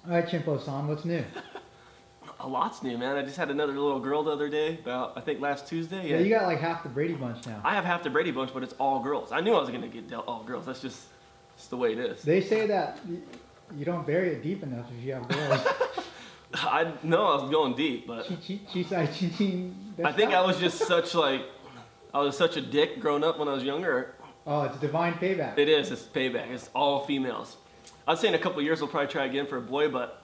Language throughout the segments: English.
All right, Chimpo-san, what's new? A lot's new, man. I just had another little girl the other day, about I think last Tuesday. Yeah, Yeah, you got like half the Brady Bunch now. I have half the Brady Bunch, but it's all girls. I knew I was gonna get dealt all girls. That's the way it is. They say that you don't bury it deep enough if you have girls. I know I was going deep, but I think I was just I was such a dick growing up when I was younger. Oh, it's divine payback. It is. It's payback. It's all females. I'd say in a couple of years we'll probably try again for a boy, but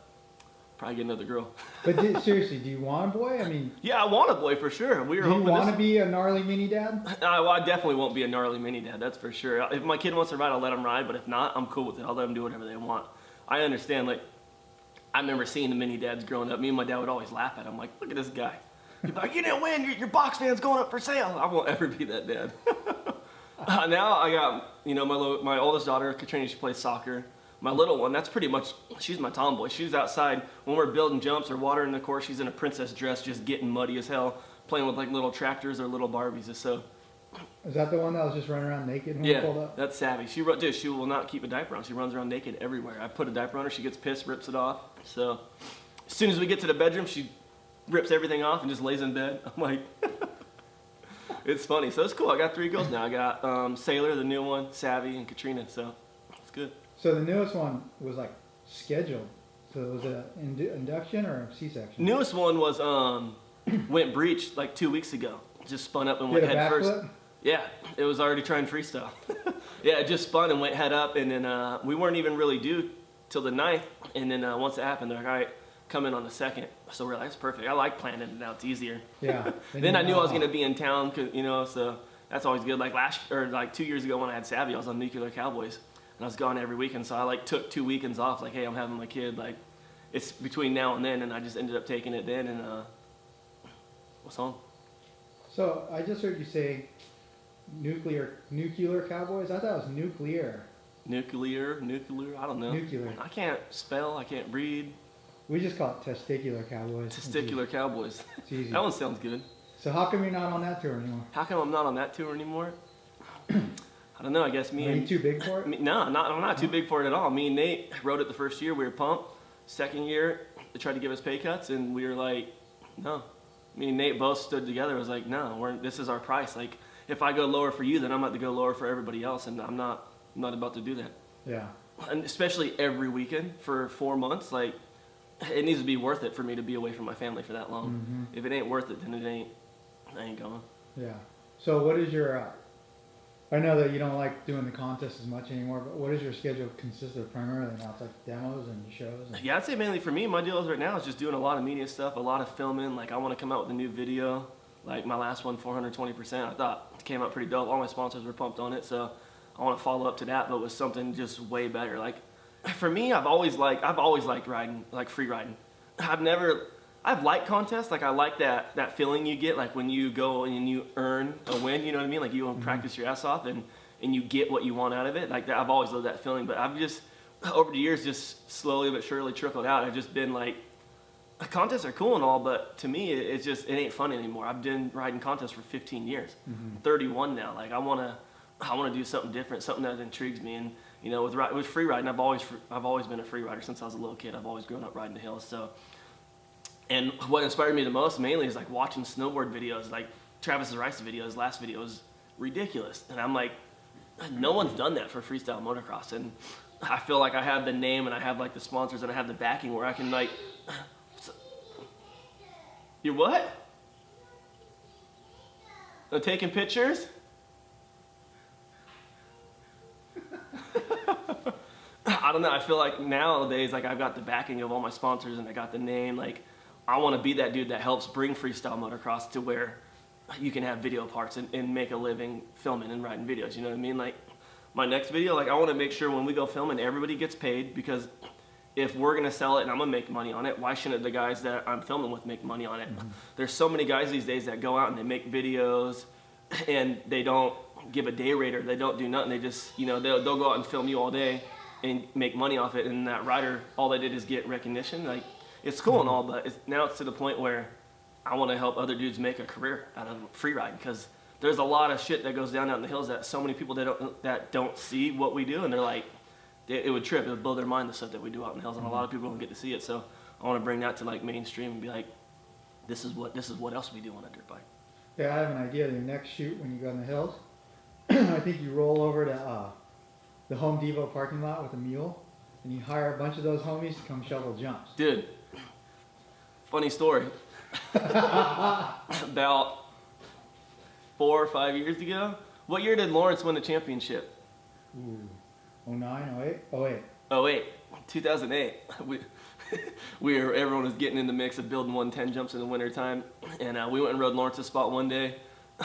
probably get another girl. But seriously, do you want a boy? I mean, Yeah, I want a boy for sure. We were do you hoping want to this. be a gnarly mini dad? Well, I definitely won't be a gnarly mini dad. That's for sure. If my kid wants to ride, I'll let him ride. But if not, I'm cool with it. I'll let them do whatever they want. I understand. Like, I remember seeing the mini dads growing up. Me and my dad would always laugh at him. Like, look at this guy. He'd be like, you didn't win. Your box fan's going up for sale. I won't ever be that dad. Now I got, my oldest daughter, Katrina. She plays soccer. My little one, that's pretty much, she's my tomboy. She's outside when we're building jumps or watering the course. She's in a princess dress, just getting muddy as hell, playing with like little tractors or little Barbies. It's so. Is that the one that was just running around naked when we pulled Yeah, up? that's savvy. She will not keep a diaper on. She runs around naked everywhere. I put a diaper on her. She gets pissed, rips it off. So as soon as we get to the bedroom, she rips everything off and just lays in bed. I'm like, it's funny. So it's cool. I got 3 girls now. I got Sailor, the new one, Savvy, and Katrina. So it's good. So the newest one was like scheduled. So was it an induction or a C-section? Newest one was went breech like 2 weeks ago. Just spun up and went Did a head first. backflip? Yeah, it was already trying freestyle. Yeah, it just spun and went head up, and then we weren't even really due till the 9th. And then once it happened, they're like, all right, come in on the 2nd. So we're like, that's perfect. I like planning it now. It's easier. Yeah. Then I knew I was gonna be in town, so that's always good. Like 2 years ago when I had Savvy, I was on Nuclear Cowboys. And I was gone every weekend, so I like took 2 weekends off. Like, hey, I'm having my kid. Like, it's between now and then, and I just ended up taking it then. And what's on? So I just heard you say nuclear Cowboys. I thought it was nuclear. Nuclear. I don't know. Nuclear. I can't spell. I can't read. We just call it testicular Cowboys. Testicular Cowboys. It's easy. That one sounds good. So how come you're not on that tour anymore? How come I'm not on that tour anymore? I don't know. I guess me Are you and too big for it? no, I'm not too big for it at all. Me and Nate rode it the first year. We were pumped. Second year, they tried to give us pay cuts, and we were like, no. Me and Nate both stood together. It was like, no, this is our price. Like, if I go lower for you, then I'm about to go lower for everybody else, and I'm not about to do that. Yeah. And especially every weekend for 4 months, like, it needs to be worth it for me to be away from my family for that long. Mm-hmm. If it ain't worth it, then I ain't going. Yeah. So what is your? I know that you don't like doing the contests as much anymore, but what does your schedule consist of primarily now? It's like demos and shows. And... Yeah, I'd say mainly for me, my deal right now is just doing a lot of media stuff, a lot of filming. Like, I want to come out with a new video. Like my last one, 420%. I thought it came out pretty dope. All my sponsors were pumped on it, so I want to follow up to that, but with something just way better. Like, for me, I've always liked riding, like free riding. I've liked contests. Like, I like that feeling you get, like when you go and you earn a win, you know what I mean? Like, you go and practice your ass off and you get what you want out of it. Like, I've always loved that feeling, but I've just, over the years, just slowly but surely trickled out. I've just been like, contests are cool and all, but to me, it ain't fun anymore. I've been riding contests for 15 years. Mm-hmm. 31 now. Like, I want to do something different, something that intrigues me. And, with free riding, I've always been a free rider since I was a little kid. I've always grown up riding the hills, so. And what inspired me the most mainly is like watching snowboard videos, like Travis Rice videos. Last video was ridiculous. And I'm like, no one's done that for freestyle motocross. And I feel like I have the name and I have like the sponsors and I have the backing where I can like, you what? They're taking pictures? I don't know. I feel like nowadays, like I've got the backing of all my sponsors and I got the name. Like, I want to be that dude that helps bring freestyle motocross to where you can have video parts and make a living filming and writing videos. You know what I mean? Like, my next video, like, I want to make sure when we go filming, everybody gets paid, because if we're going to sell it and I'm going to make money on it, why shouldn't the guys that I'm filming with make money on it? Mm-hmm. There's so many guys these days that go out and they make videos and they don't give a day rate or they don't do nothing. They just, they'll go out and film you all day and make money off it, and that rider, all they did is get recognition. Like, it's cool and all, but now it's to the point where I want to help other dudes make a career out of free riding, because there's a lot of shit that goes down out in the hills that so many people that don't see what we do, and they're like, it would trip. It would blow their mind, the stuff that we do out in the hills, and a lot of people don't get to see it. So I want to bring that to like mainstream and be like, this is what else we do on a dirt bike. Yeah, I have an idea. Your next shoot when you go in the hills, I think you roll over to the Home Depot parking lot with a mule, and you hire a bunch of those homies to come shovel jumps. Dude, funny story. About 4 or 5 years ago, what year did Lawrence win the championship? Ooh, 09, 08? 08. 08, 2008. Everyone was getting in the mix of building 110 jumps in the wintertime, and we went and rode Lawrence's spot one day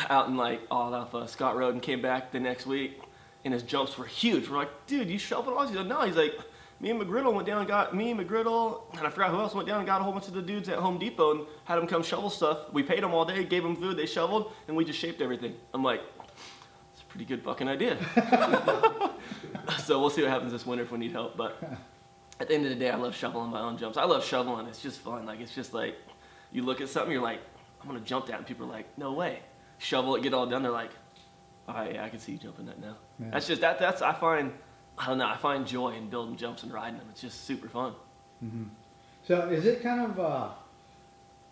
out in like all off Scott Road, and came back the next week, and his jumps were huge. We're like, dude, you shoveled all these? He's like, no. He's like, me and McGriddle went down and got, and I forgot who else went down and got a whole bunch of the dudes at Home Depot and had them come shovel stuff. We paid them all day, gave them food, they shoveled, and we just shaped everything. I'm like, it's a pretty good fucking idea. So we'll see what happens this winter if we need help. But at the end of the day, I love shoveling my own jumps. I love shoveling. It's just fun. Like, it's just like, you look at something, you're like, I'm going to jump that. And people are like, no way. Shovel it, get it all done. They're like, all right, yeah, I can see you jumping that now. Yeah. That's just, I find joy in building jumps and riding them. It's just super fun. Mm-hmm. So is it kind of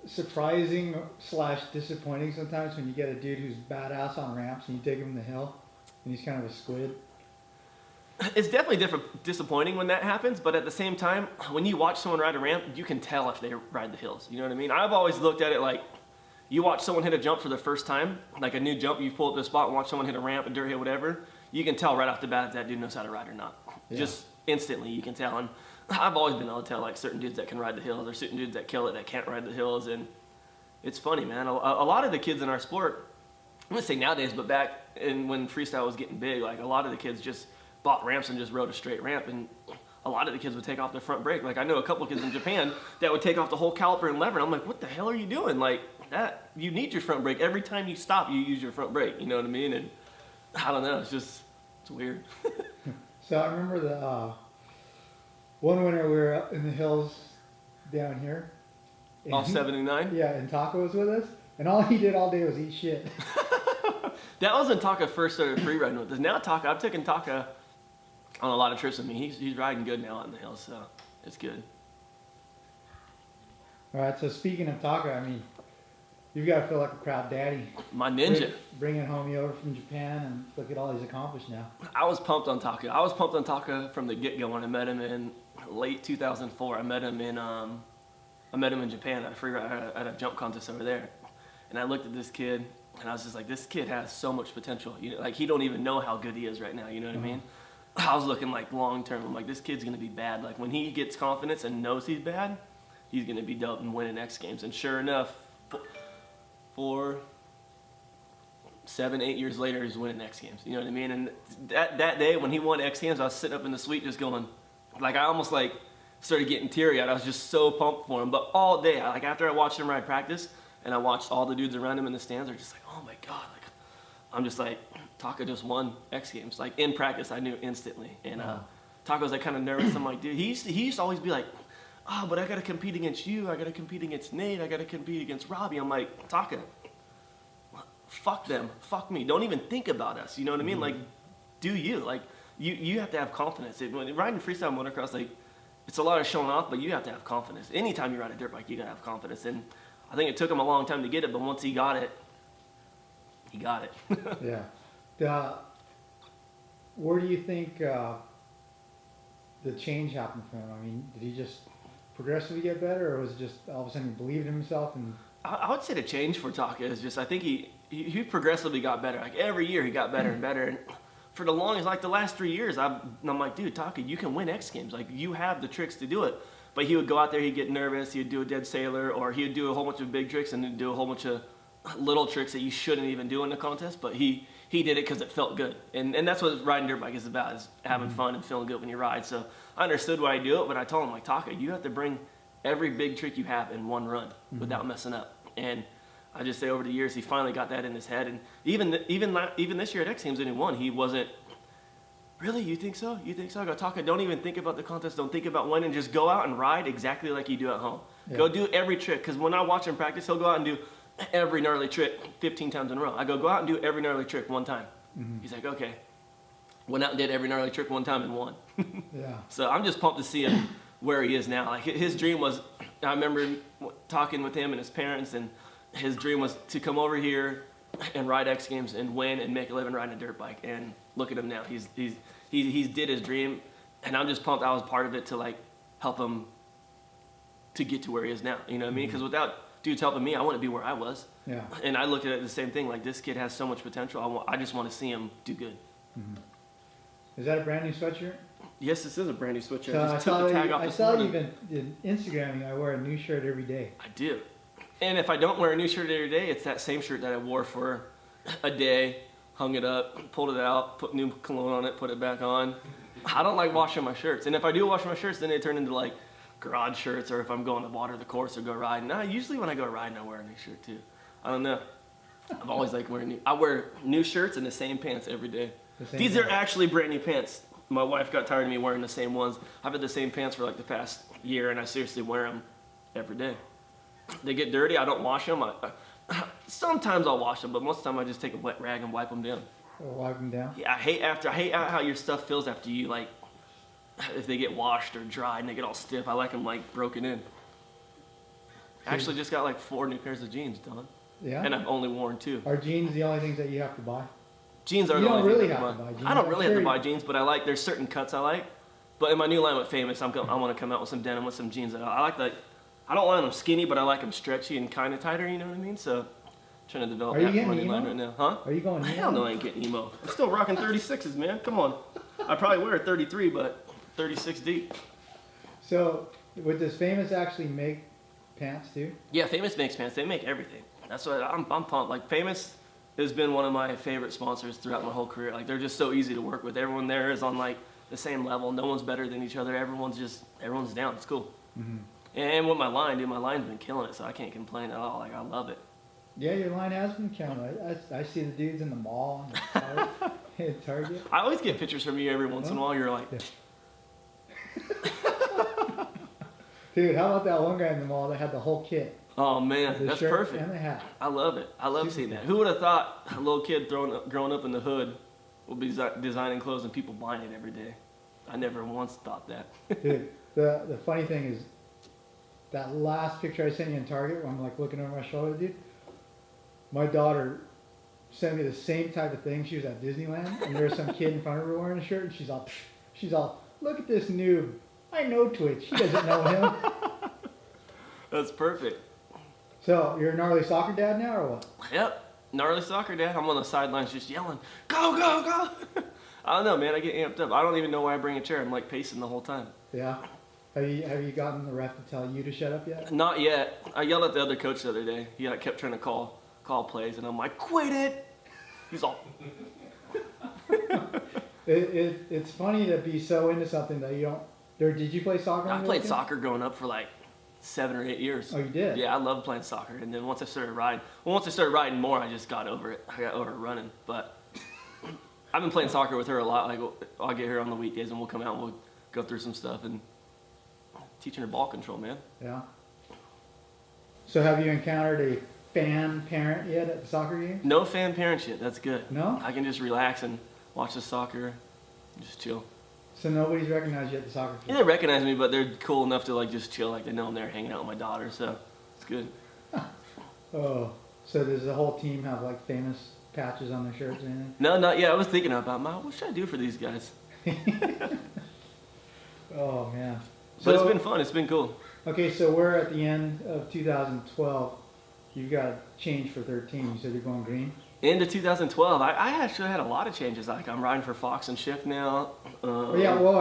surprising / disappointing sometimes when you get a dude who's badass on ramps and you take him the hill and he's kind of a squid? It's definitely disappointing when that happens, but at the same time, when you watch someone ride a ramp, you can tell if they ride the hills. You know what I mean? I've always looked at it like, you watch someone hit a jump for the first time, like a new jump, you pull up to a spot and watch someone hit a ramp, a dirt hill, whatever, you can tell right off the bat if that dude knows how to ride or not. Yeah. Just instantly, you can tell. And I've always been able to tell like certain dudes that can ride the hills, or certain dudes that kill it that can't ride the hills, and it's funny, man. A lot of the kids in our sport, I'm gonna say nowadays, but back when freestyle was getting big, like a lot of the kids just bought ramps and just rode a straight ramp, and a lot of the kids would take off their front brake. Like I know a couple kids in Japan that would take off the whole caliper and lever, and I'm like, what the hell are you doing? Like that, you need your front brake. Every time you stop, you use your front brake, you know what I mean? And I don't know, it's weird. So I remember the one winter we were up in the hills down here. All 79? Yeah, and Taco was with us, and all he did all day was eat shit. That was when Taka first started free riding with us. Now Taka, I've taken Taka on a lot of trips with me. He's riding good now out in the hills, so it's good. All right, so speaking of Taka, I mean, you've got to feel like a proud daddy. My ninja. Bringing homie over from Japan, and look at all he's accomplished now. I was pumped on Taka. I was pumped on Taka from the get-go when I met him in late 2004. I met him in Japan at a free ride, at a jump contest over there. And I looked at this kid, and I was just like, this kid has so much potential. You know, like he don't even know how good he is right now. You know what I mean? I was looking like long term. I'm like, this kid's gonna be bad. Like when he gets confidence and knows he's bad, he's gonna be dope and winning X Games. And sure enough, 7, 8 years later, he's winning X Games. You know what I mean? And that day when he won X Games, I was sitting up in the suite just going, like I almost like started getting teary-eyed. I was just so pumped for him. But all day, like after I watched him ride practice, and I watched all the dudes around him in the stands, they're just like, oh my God. Like I'm just like, Taka just won X Games. Like in practice, I knew instantly. And Taka was like kind of nervous. I'm like, dude, he used to always be like, oh, but I got to compete against you. I got to compete against Nate. I got to compete against Robbie. I'm like, Taka, fuck them. Fuck me. Don't even think about us. You know what I mean? Like, do you. Like, you have to have confidence. When riding freestyle motocross, like, it's a lot of showing off, but you have to have confidence. Anytime you ride a dirt bike, you got to have confidence. And I think it took him a long time to get it, but once he got it, he got it. Yeah. Where do you think the change happened for him? I mean, did he just progressively get better, or was it just all of a sudden he believed in himself? And I would say the change for Taka is just, I think he progressively got better. Like every year he got better and better. And for the longest, like the last 3 years, I'm like, dude, Taka, you can win X Games. Like you have the tricks to do it. But he would go out there, he'd get nervous, he'd do a dead sailor, or he would do a whole bunch of big tricks and then do a whole bunch of little tricks that you shouldn't even do in the contest. But he did it because it felt good. And that's what riding dirt bike is about, is having fun and feeling good when you ride. So I understood why I do it, but I told him, like, Taka, you have to bring every big trick you have in one run without messing up. And I just say over the years, he finally got that in his head. And even this year at X Games when he won, he wasn't, really, you think so? You think so? I go, Taka, don't even think about the contest. Don't think about winning. Just go out and ride exactly like you do at home. Yeah. Go do every trick. Because when I watch him practice, he'll go out and do every gnarly trick 15 times in a row. I go out and do every gnarly trick one time. He's like, okay. Went out and did every gnarly trick one time and won. Yeah. So I'm just pumped to see him where he is now. Like his dream was, I remember talking with him and his parents, and his dream was to come over here and ride X Games and win and make a living riding a dirt bike. And look at him now. He's did his dream, and I'm just pumped I was part of it to like help him to get to where he is now. You know what I mean? Because without dudes helping me, I wouldn't be where I was. Yeah. And I looked at it the same thing. Like this kid has so much potential. I just want to see him do good. Is that a brand new sweatshirt? Yes, this is a brand new sweatshirt. So I just took the tag off I this saw you morning. even in Instagramming. I wear a new shirt every day. I do. And if I don't wear a new shirt every day, it's that same shirt that I wore for a day, hung it up, pulled it out, put new cologne on it, put it back on. I don't like washing my shirts. And if I do wash my shirts, then they turn into like garage shirts, or if I'm going to water the course or go riding. Nah, usually when I go riding, I wear a new shirt too. I don't know. I've always liked wearing I wear new shirts and the same pants every day. These are actually brand new pants. My wife got tired of me wearing the same ones. I've had the same pants for like the past year, and I seriously wear them every day. They get dirty. I don't wash them. Sometimes I'll wash them, but most of the time I just take a wet rag and wipe them down. Or wipe them down? Yeah, I hate how your stuff feels after you, like, if they get washed or dried and they get all stiff. I like them like broken in. I actually just got like 4 new pairs of jeans done. Yeah? And I've only worn 2. Are jeans the only things that you have to buy? Jeans are You the don't only really thing have to buy jeans. I don't I'm really sure have to you- buy jeans, but there's certain cuts I like. But in my new line with Famous, I want to come out with some denim with some jeans. I like I don't want them skinny, but I like them stretchy and kind of tighter, you know what I mean? So, trying to develop Are you that for my getting new line emo? right now. Huh? Are you going Hell no, I ain't getting emo. I'm still rocking 36s, man. Come on. I probably wear a 33, but 36 deep. So, would this Famous actually make pants too? Yeah, Famous makes pants. They make everything. That's why I'm pumped. Like, Famous has been one of my favorite sponsors throughout my whole career. Like, they're just so easy to work with. Everyone there is on, like, the same level. No one's better than each other. Everyone's down. It's cool. Mm-hmm. And with my line, dude, my line's been killing it, so I can't complain at all. Like, I love it. Yeah, your line has been counted. I see the dudes in the mall and the Target. I always get pictures from you every once in a while. You're like, Dude, how about that one guy in the mall that had the whole kit? oh, man, The that's shirt perfect. and the hat. I love it. I love Super seeing that. cool. Who would have thought a little kid growing up in the hood would be designing clothes and people buying it every day? I never once thought that. Dude, the funny thing is, that last picture I sent you in Target, when I'm like looking over my shoulder, dude, my daughter sent me the same type of thing. She was at Disneyland, and there was some kid in front of her wearing a shirt, and she's all, look at this noob. I know Twitch. He doesn't know him. That's perfect. So, you're a gnarly soccer dad now, or what? Yep. Gnarly soccer dad. I'm on the sidelines just yelling, go, go, go. I don't know, man. I get amped up. I don't even know why I bring a chair. I'm like pacing the whole time. Yeah. Have you gotten the ref to tell you to shut up yet? Not yet. I yelled at the other coach the other day. He kept trying to call plays, and I'm like, quit it. He's all. It's funny to be so into something that you don't. Did you play soccer? I when you played were a kid? soccer growing up for like 7 or 8 years. Oh, you did? Yeah, I loved playing soccer. And then once I started riding more, I just got over it. I got over running. But I've been playing soccer with her a lot. Like, I'll get her on the weekdays, and we'll come out and we'll go through some stuff and teaching her ball control, man. Yeah. So have you encountered a fan parent yet at the soccer game? No fan parent shit. That's good. No? I can just relax and watch the soccer, and just chill. So nobody's recognized you at the soccer Yeah, field? they recognize me, but they're cool enough to like just chill. Like they know I'm there hanging out with my daughter, so it's good. Oh, so does the whole team have like famous patches on their shirts or anything? No, not yet. I was thinking about, what should I do for these guys? Oh man. But it's So- been fun. It's been cool. Okay, so we're at the end of 2012. You've got change for 13. You said you're going green? Into 2012, I actually had a lot of changes. Like I'm riding for Fox and Shift now. Oh, yeah, well,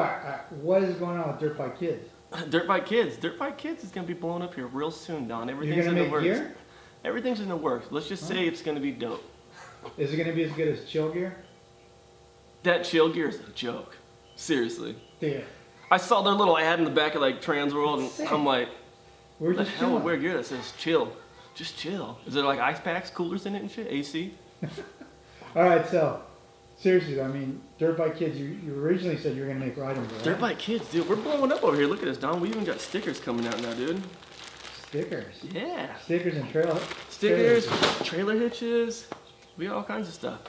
what is going on with Dirt Bike Kids? Dirt Bike Kids. Dirt Bike Kids is gonna be blowing up here real soon, Don. Everything's gonna in the make works. gear? Everything's in the works. Let's just say it's gonna be dope. Is it going to be as good as Chill Gear? That chill gear is a joke. Seriously. Dude, I saw their little ad in the back of like TransWorld, and Sick. I'm like, we're what the just hell would chilling. wear gear that says chill? Just chill. Is there like ice packs, coolers in it and shit? AC? All right, so seriously, I mean, Dirt Bike Kids, you originally said you were going to make riding gear, right? Dirt Bike Kids, dude. We're blowing up over here. Look at us, Don. We even got stickers coming out now, dude. Stickers. Yeah. Stickers and Stickers, trailer hitches. We got all kinds of stuff.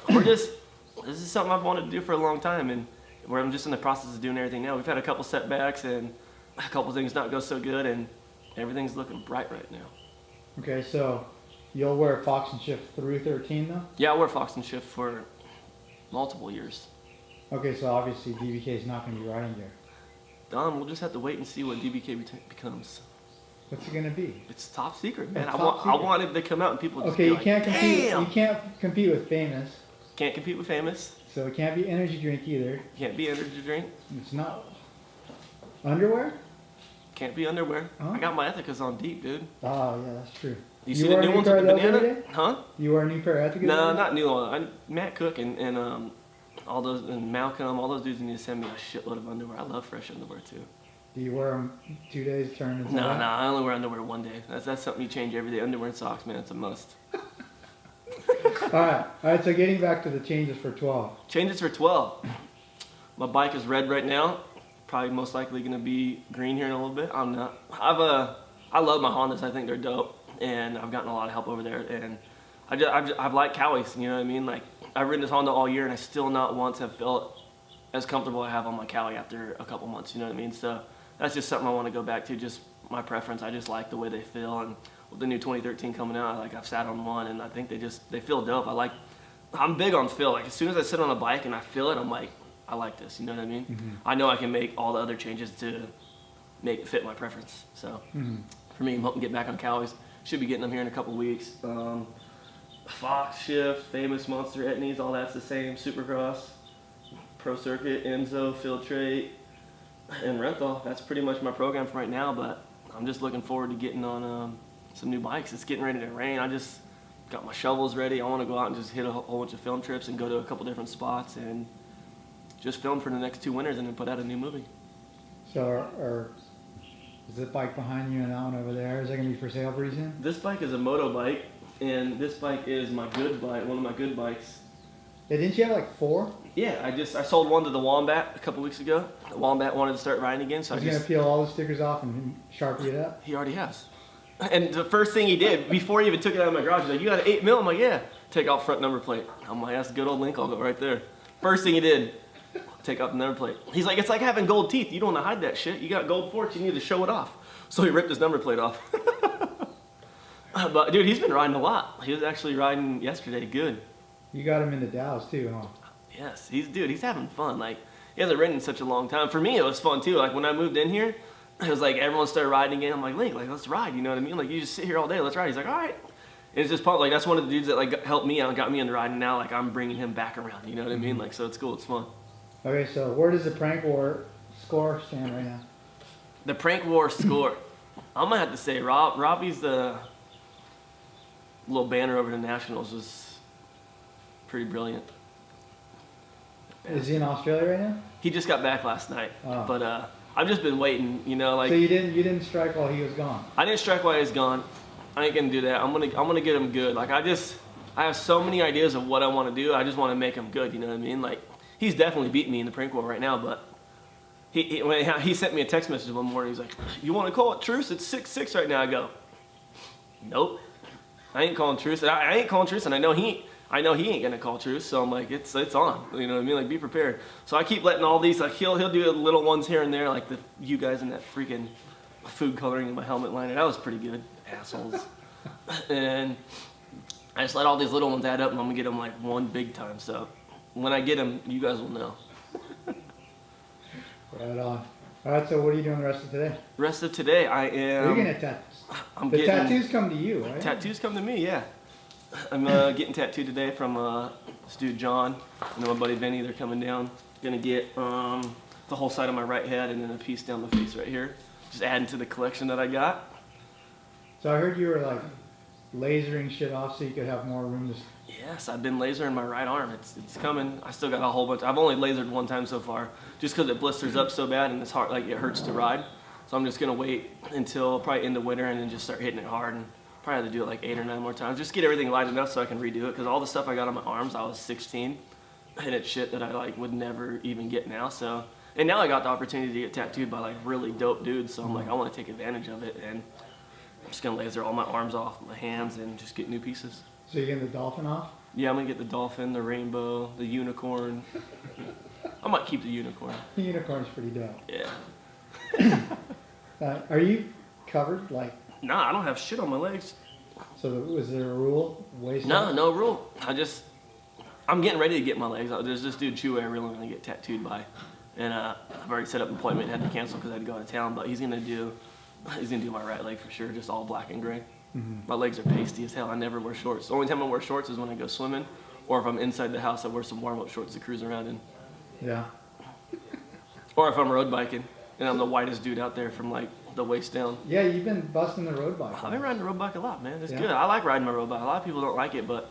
this is something I've wanted to do for a long time, and where I'm just in the process of doing everything now. We've had a couple setbacks and a couple things not go so good, and everything's looking bright right now. Okay, so you'll wear Fox and Shift through 13 though? Yeah, I wore Fox and Shift for multiple years. Okay, so obviously DBK is not going to be riding gear. Don, we'll just have to wait and see what DBK becomes. What's it going to be? It's top secret, man. It's I top secret. want it to come out and people just Okay, be you like, can't compete. damn! You can't compete with Famous, Can't compete with Famous. so it can't be energy drink either. Can't be energy drink. It's not underwear. Can't be underwear. Huh? I got my Ethicas on deep, dude. Oh yeah, that's true. You see the new ones with the banana? Huh? You wear a new pair of Ethicas? No, not new one. Matt Cook and all those, and Malcolm, all those dudes need to send me a shitload of underwear. I love fresh underwear too. Do you wear them 2 days, turn into No, that? I only wear underwear one day. That's something you change every day. Underwear and socks, man, it's a must. All right. So getting back to the changes for 12. Changes for 12. My bike is red right now. Probably most likely going to be green here in a little bit. I'm not. I love my Hondas. I think they're dope, and I've gotten a lot of help over there. And I've liked Cowies. You know what I mean? Like I've ridden this Honda all year, and I still not once have felt as comfortable as I have on my Cowie after a couple months. You know what I mean? So that's just something I want to go back to. Just my preference. I just like the way they feel, and with the new 2013 coming out, like I've sat on one, and I think they feel dope. I'm big on feel. Like as soon as I sit on a bike and I feel it, I'm like, I like this. You know what I mean? Mm-hmm. I know I can make all the other changes to make it fit my preference. So for me, I'm hoping to get back on Cowies. Should be getting them here in a couple weeks. Fox, Shift, Famous, Monster, Etnies, all that's the same. Supercross, Pro Circuit, Enzo, Filtrate, and Renthal. That's pretty much my program for right now, but I'm just looking forward to getting on some new bikes. It's getting ready to rain. I just got my shovels ready. I want to go out and just hit a whole bunch of film trips and go to a couple different spots and just film for the next 2 winters and then put out a new movie. So is the bike behind you and that one over there, is that going to be for sale pretty soon? This bike is a moto bike, and this bike is my good bike, one of my good bikes. Yeah, didn't you have like 4? Yeah, I sold one to the Wombat a couple weeks ago. The Wombat wanted to start riding again, so He's going to peel all the stickers off and Sharpie it up? He already has. And the first thing he did, before he even took it out of my garage, he's like, you got an 8 mil? I'm like, yeah. Take off front number plate. I'm like, that's a good old link, I'll go right there. First thing he did, take off the number plate. He's like, it's like having gold teeth. You don't want to hide that shit. You got gold forks, you need to show it off. So he ripped his number plate off. But dude, he's been riding a lot. He was actually riding yesterday, good. You got him into Dallas too, huh? Yes, he's having fun. Like, he hasn't ridden in such a long time. For me, it was fun too. Like when I moved in here, it was like everyone started riding again. I'm like, Link, like let's ride. You know what I mean? Like you just sit here all day, let's ride. He's like, all right. And it's just fun. Like that's one of the dudes that like helped me out and got me into riding. Now like I'm bringing him back around. You know what I mean? Like so it's cool. It's fun. Okay, so where does the prank war score stand right now? The prank war score. I'm gonna have to say Robbie's the little banner over the Nationals was pretty brilliant. Is he in Australia right now? He just got back last night, Oh. but I've just been waiting. You know, like So you didn't strike while he was gone? I didn't strike while he was gone. I ain't gonna do that. I'm gonna get him good. Like I have so many ideas of what I want to do. I just want to make him good. You know what I mean? Like he's definitely beating me in the prank war right now, but when he sent me a text message one morning. He's like, "You want to call it truce? It's 6-6 right now." I go, "Nope, I ain't calling truce. I ain't calling truce, and I know he ain't gonna call truce. So I'm like, it's on. You know what I mean? Like be prepared." So I keep letting all these like he'll do little ones here and there, like you guys in that freaking food coloring in my helmet liner. That was pretty good, assholes. And I just let all these little ones add up, and I'm gonna get them like one big time. So when I get them, you guys will know. Right on. All right, so what are you doing the rest of today? Rest of today, I am. You're getting tattoos. The tattoos come to you, right? Tattoos come to me, yeah. I'm getting tattooed today from this dude John and then my buddy Vinny. They're coming down. Gonna get the whole side of my right head and then a piece down the face right here. Just adding to the collection that I got. So I heard you were like lasering shit off so you could have more room to... Yes, I've been lasering my right arm. It's coming. I still got a whole bunch. I've only lasered one time so far, just because it blisters up so bad and it's hard, like it hurts to ride. So I'm just gonna wait until probably in the winter and then just start hitting it hard and probably have to do it like 8 or 9 more times. Just get everything light enough so I can redo it, because all the stuff I got on my arms, I was 16, and it's shit that I like would never even get now. So, and now I got the opportunity to get tattooed by like really dope dudes. So I'm like, I want to take advantage of it, and I'm just gonna laser all my arms off, my hands, and just get new pieces. So you're getting the dolphin off? Yeah, I'm gonna get the dolphin, the rainbow, the unicorn. I might keep the unicorn. The unicorn's pretty dope. Yeah. Are you covered? Like, Nah, I don't have shit on my legs. so was there a rule? Waist No, up? no rule. I'm getting ready to get my legs. There's this dude Chewy I really want to get tattooed by, and I've already set up an appointment. Had to cancel because I had to go out of town. But he's gonna do my right leg for sure, just all black and gray. Mhm. My legs are pasty as hell. I never wear shorts. The only time I wear shorts is when I go swimming, or if I'm inside the house, I wear some warm-up shorts to cruise around in. Yeah. Or if I'm road biking, and I'm the whitest dude out there from like the waist down. Yeah, you've been busting the road bike. I've been riding the road bike a lot, man. It's Yeah. good. I like riding my road bike. A lot of people don't like it, but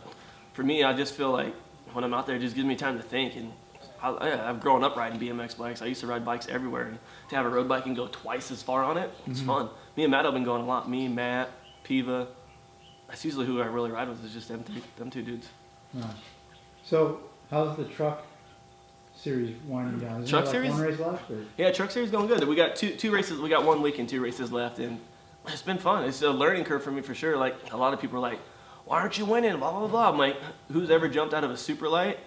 for me, I just feel like when I'm out there, it just gives me time to think. And I've grown up riding BMX bikes. I used to ride bikes everywhere. And to have a road bike and go twice as far on it, it's fun. Me and Matt have been going a lot. Me, Matt, Piva. That's usually who I really ride with, is just them two dudes. Nice. So, how's the truck series winding down? Is Truck there like series? one race left? Or? Yeah, truck series going good. We got two races. We got 1 week and 2 races left, and it's been fun. It's a learning curve for me for sure. Like a lot of people are like, "Why aren't you winning?" Blah blah blah. I'm like, who's ever jumped out of a super light,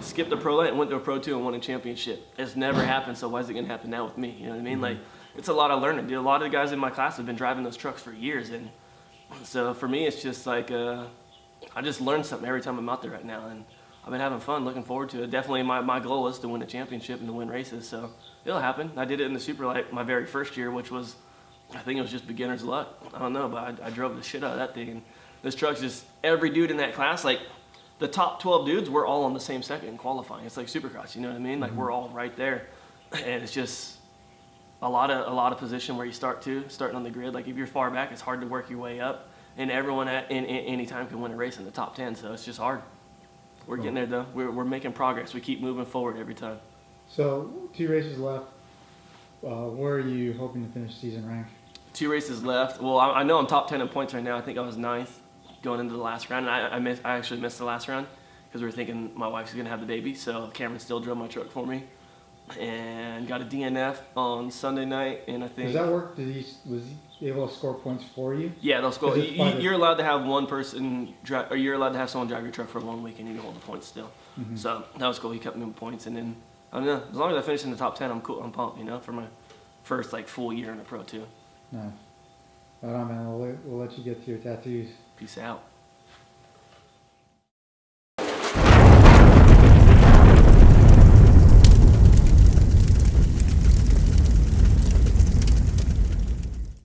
skipped a pro light, and went to a pro 2 and won a championship? It's never happened. So why is it gonna happen now with me? You know what I mean? Like, it's a lot of learning. Dude, a lot of the guys in my class have been driving those trucks for years, and so for me, it's just like I just learn something every time I'm out there right now, and I've been having fun, looking forward to it. Definitely my goal is to win a championship and to win races, so it'll happen. I did it in the super light my very first year, which was, I think it was just beginner's luck. I don't know, but I drove the shit out of that thing. And this truck's just, every dude in that class, like the top 12 dudes, we're all on the same second in qualifying. It's like Supercross, you know what I mean? Like we're all right there. And it's just a lot of position where you starting on the grid. Like if you're far back, it's hard to work your way up. And everyone in any time can win a race in the top 10, so it's just hard. We're getting there though. We're making progress. We keep moving forward every time. So, 2 races left. Where are you hoping to finish season rank? 2 races left. Well, I know I'm top 10 in points right now. I think I was 9th going into the last round. And I actually missed the last round because we were thinking my wife's going to have the baby. So Cameron still drove my truck for me. And got a DNF on Sunday night. And I think... Does that work? Was he able to score points for you? Yeah, they'll score. 'Cause it's by the- You're allowed to have one person drive, or you're allowed to have someone drive your truck for 1 week and you can hold the points still. So that was cool. He kept me in points. And then, I don't know, as long as I finish in the top 10, I'm cool. I'm pumped, you know, for my first like full year in a pro too. Nice. Right on, man. We'll let you get to your tattoos. Peace out.